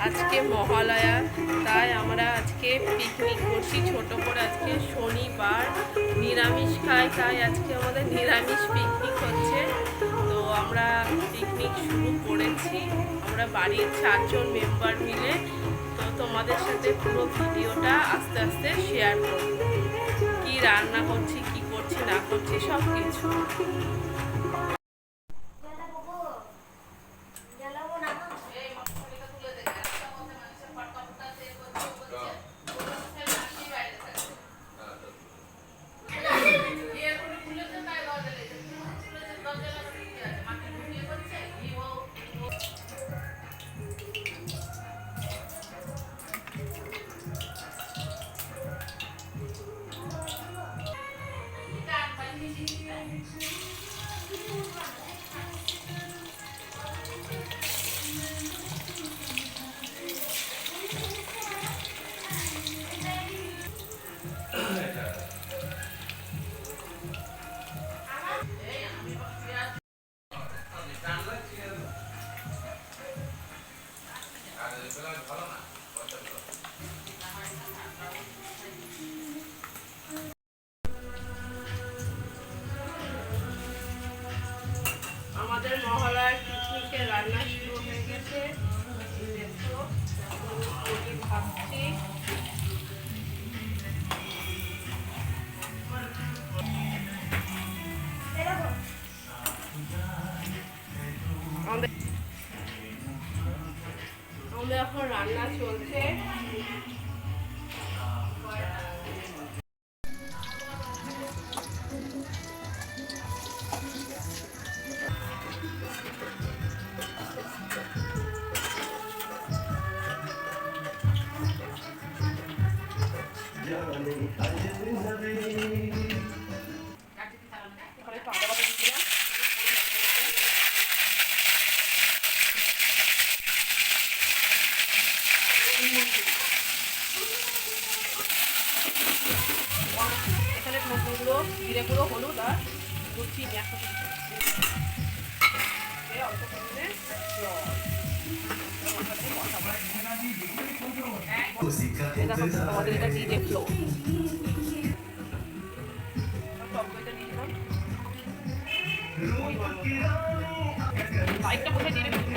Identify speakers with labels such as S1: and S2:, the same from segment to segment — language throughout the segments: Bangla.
S1: আজকে মহালয়া, তাই আমরা আজকে পিকনিক করছি ছোট করে। আজকে শনিবার, নিরামিষ খাই, তাই আজকে আমাদের নিরামিষ পিকনিক হচ্ছে। তো আমরা পিকনিক শুরু করেছি, আমরা বাড়ির 4 জন মেম্বার মিলে। তো তোমাদের সাথে পুরো ভিডিওটা আস্তে আস্তে শেয়ার করব, কি রান্না করছি, কি করছি না করছি সব কিছু। আমাদের মহালয়ার পিকনিকের রান্না শুরু হয়ে গেছে। দেখো ভাবছি আমাদের এখন রান্না চলছে। এখানে গুঁড়ো, জিরে গুঁড়ো, হলুদ আর চিনি একসাথে অল্প করে আমাদের এটা দিয়ে ফ্লো বাইকটা কোথায় দিয়ে দিচ্ছি।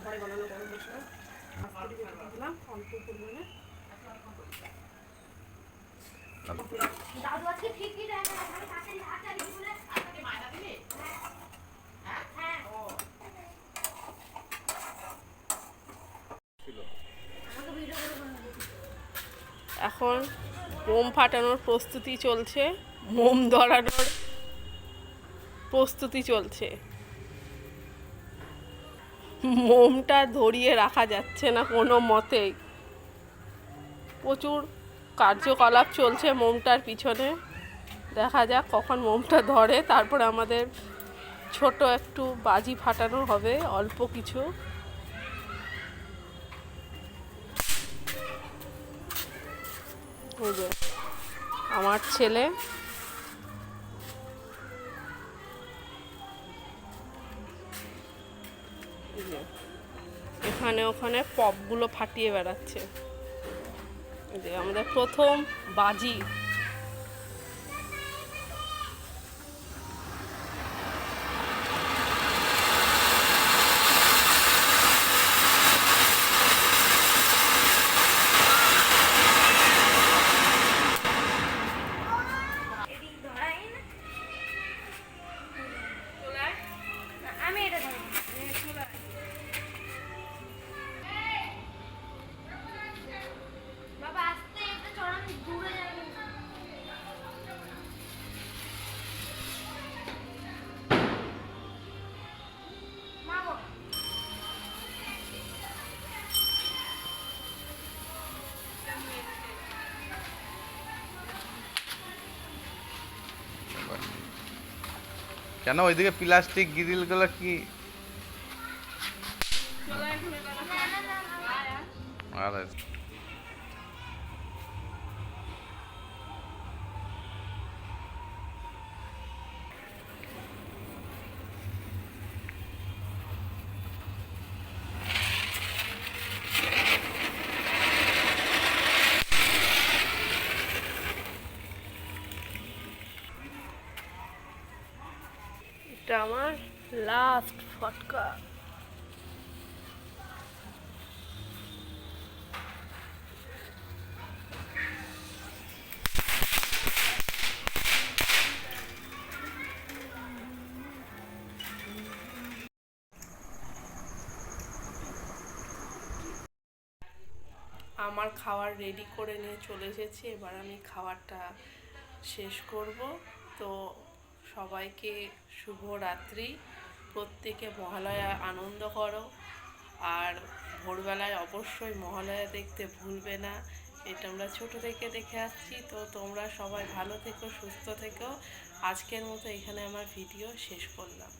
S1: ঘরে বানানো গরম মশলা দিলাম অল্প পরিমাণে। দাদু আজকে ঠিকই দেয় না, আমি কাছেই হাতটা নিয়ে বলে আজকে মায়না দিলে। হ্যাঁ হ্যাঁ ও এখন মোম ফাটানোর প্রস্তুতি চলছে, মোম ধরানোর প্রস্তুতি চলছে। মোমটা ধরিয়ে রাখা যাচ্ছে না কোনো মতেই, প্রচুর কার্যকলাপ চলছে মোমটার পিছনে। দেখা যাক কখন মোমটা ধরে, তারপরে আমাদের ছোট একটু বাজি ফাটানো হবে, অল্প কিছু। এই যে আমার ছেলে এখানে ওখানে পপগুলো ফাটিয়ে বেড়াচ্ছে। যে আমাদের প্রথম বাজি।
S2: কেন ওইদিকে প্লাস্টিক গ্রিলগুলো কি? আর
S1: এটা আমার লাস্ট ফটকা। আমার খাবার রেডি করে নিয়ে চলে এসেছি, এবার আমি খাবারটা শেষ করব। তো সবাইকে শুভ রাত্রি, প্রত্যেকে মহালয়া আনন্দ করো। আর ভোরবেলায় অবশ্যই মহালয়া দেখতে ভুলবে না, এটা আমরা ছোটো থেকে দেখে আসছি। তো তোমরা সবাই ভালো থেকো, সুস্থ থেকো। আজকের মতো এখানে আমার ভিডিও শেষ করলাম।